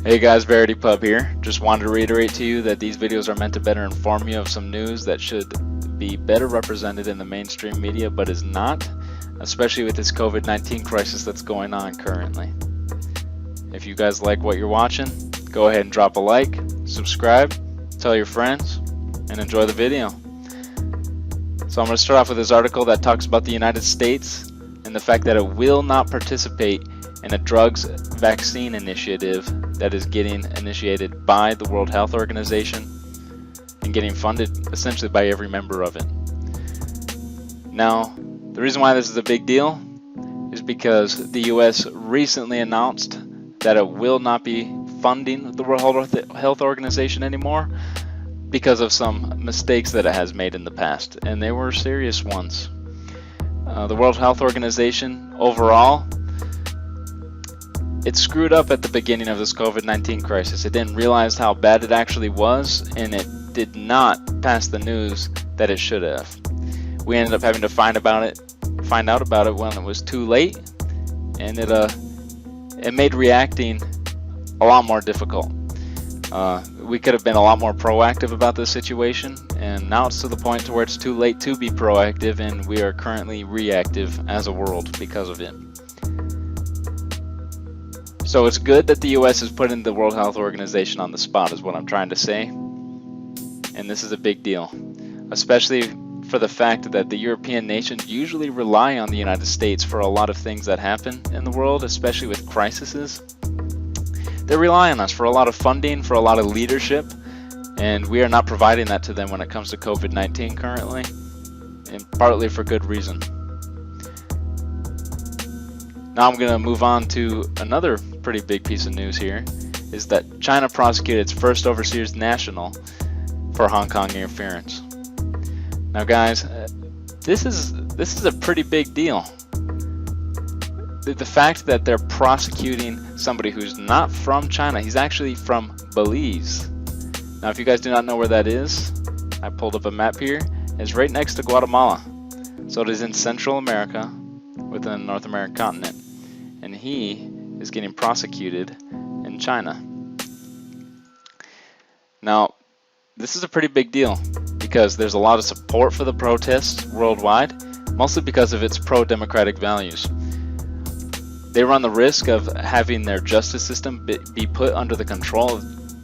Hey guys, VerityPub here. Just wanted to reiterate to you that these videos are meant to better inform you of some news that should be better represented in the mainstream media, but is not, especially with this COVID-19 crisis that's going on currently. If you guys like what you're watching, go ahead and drop a like, subscribe, tell your friends, and enjoy the video. So I'm going to start off with this article that talks about the United States and the fact that it will not participate in a drugs vaccine initiative that is getting initiated by the World Health Organization and getting funded essentially by every member of it. Now, the reason why this is a big deal is because the US recently announced that it will not be funding the World Health Organization anymore because of some mistakes that it has made in the past, and they were serious ones. The World Health Organization overall, it screwed up at the beginning of this COVID-19 crisis. It didn't realize how bad it actually was, and it did not pass the news that it should have. We ended up having to find out about it when it was too late, and it made reacting a lot more difficult. We could have been a lot more proactive about this situation, and now it's to the point to where it's too late to be proactive, and we are currently reactive as a world because of it. So it's good that the US is putting the World Health Organization on the spot, is what I'm trying to say. And this is a big deal, especially for the fact that the European nations usually rely on the United States for a lot of things that happen in the world, especially with crises. They rely on us for a lot of funding, for a lot of leadership, and we are not providing that to them when it comes to COVID-19 currently, and partly for good reason. Now I'm going to move on to another pretty big piece of news here, is that China prosecuted its first overseas national for Hong Kong interference. Now guys, this is a pretty big deal. The fact that they're prosecuting somebody who's not from China, he's actually from Belize. Now if you guys do not know where that is, I pulled up a map here. It's right next to Guatemala. So it is in Central America within the North American continent. And he is getting prosecuted in China. Now, this is a pretty big deal because there's a lot of support for the protests worldwide, mostly because of its pro-democratic values. They run the risk of having their justice system be put under the control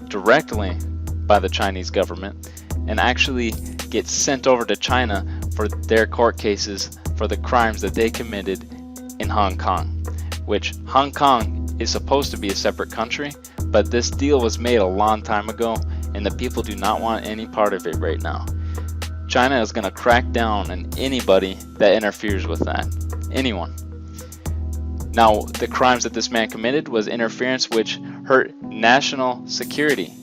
directly by the Chinese government and actually get sent over to China for their court cases for the crimes that they committed in Hong Kong, which Hong Kong is supposed to be a separate country, but this deal was made a long time ago and the people do not want any part of it right now. China is going to crack down on anybody that interferes with that. Anyone. Now, the crimes that this man committed was interference which hurt national security,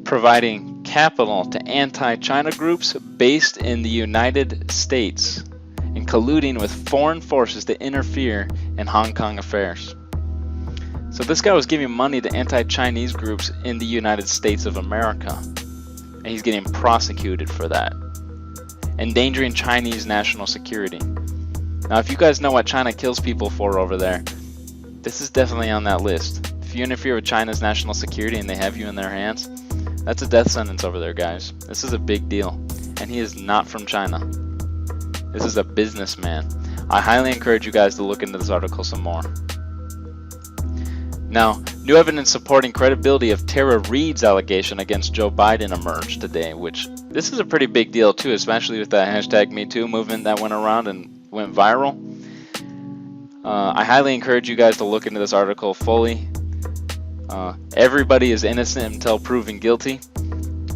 providing capital to anti-China groups based in the United States, and colluding with foreign forces to interfere in Hong Kong affairs. So this guy was giving money to anti-Chinese groups in the United States of America, and he's getting prosecuted for that, endangering Chinese national security. Now if you guys know what China kills people for over there, this is definitely on that list. If you interfere with China's national security and they have you in their hands, that's a death sentence over there, guys. This is a big deal, and he is not from China. This is a businessman. I highly encourage you guys to look into this article some more. Now, new evidence supporting credibility of Reade's allegation against Joe Biden emerged today, which this is a pretty big deal too, especially with that hashtag #MeToo movement that went around and went viral. I highly encourage you guys to look into this article fully. Everybody is innocent until proven guilty,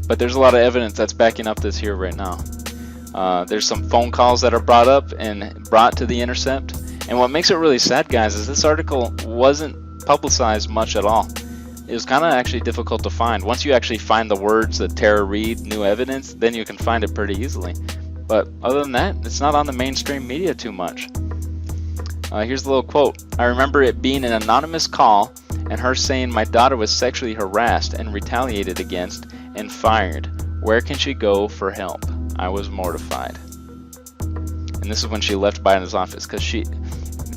but there's a lot of evidence that's backing up this here right now. There's some phone calls that are brought up and brought to The Intercept, and what makes it really sad, guys, is this article wasn't publicized much at all. It was kind of actually difficult to find. Once you actually find the words that Tara Reade, new evidence, then you can find it pretty easily. But other than that, it's not on the mainstream media too much. Here's the little quote. "I remember it being an anonymous call and her saying my daughter was sexually harassed and retaliated against and fired. Where can she go for help? I was mortified." And this is when she left Biden's office, because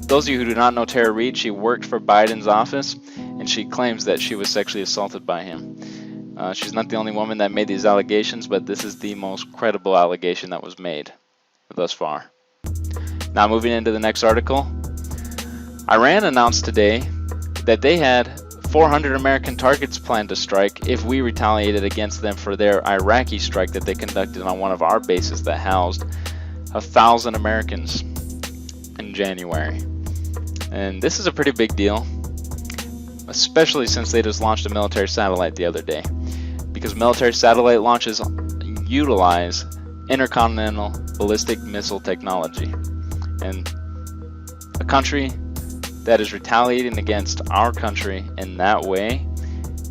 those of you who do not know Tara Reade, she worked for Biden's office, and she claims that she was sexually assaulted by him. She's not the only woman that made these allegations, but this is the most credible allegation that was made thus far. Now moving into the next article, Iran announced today that they had 400 American targets planned to strike if we retaliated against them for their Iraqi strike that they conducted on one of our bases that housed 1,000 Americans in January. And this is a pretty big deal, especially since they just launched a military satellite the other day, because military satellite launches utilize intercontinental ballistic missile technology, and a country that is retaliating against our country in that way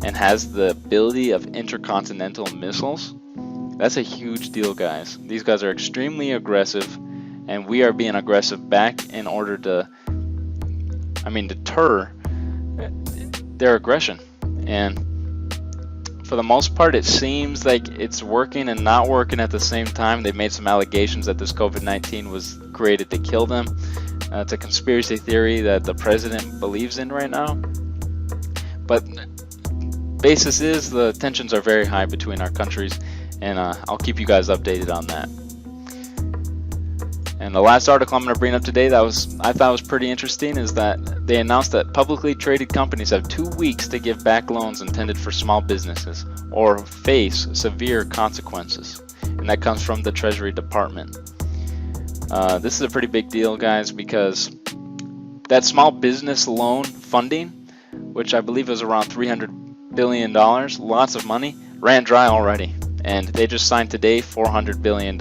and has the ability of intercontinental missiles, that's a huge deal, guys. These guys are extremely aggressive, and we are being aggressive back in order to, deter their aggression. And for the most part, it seems like it's working and not working at the same time. They've made some allegations that this COVID-19 was created to kill them. It's a conspiracy theory that the president believes in right now. But basis is the tensions are very high between our countries, and I'll keep you guys updated on that. And the last article I'm going to bring up today that I thought was pretty interesting is that they announced that publicly traded companies have 2 weeks to give back loans intended for small businesses or face severe consequences. And that comes from the Treasury Department. This is a pretty big deal, guys, because that small business loan funding, which I believe was around $300 billion, lots of money, ran dry already. And they just signed today a $400 billion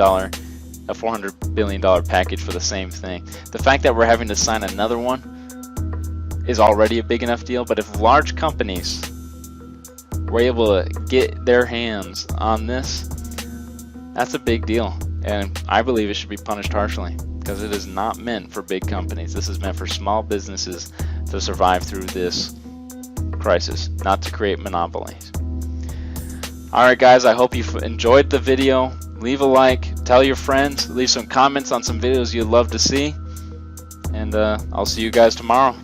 package for the same thing. The fact that we're having to sign another one is already a big enough deal, but if large companies were able to get their hands on this, that's a big deal. And I believe it should be punished harshly, because it is not meant for big companies. This is meant for small businesses to survive through this crisis, not to create monopolies. Alright guys, I hope you enjoyed the video. Leave a like, tell your friends, leave some comments on some videos you'd love to see, and I'll see you guys tomorrow.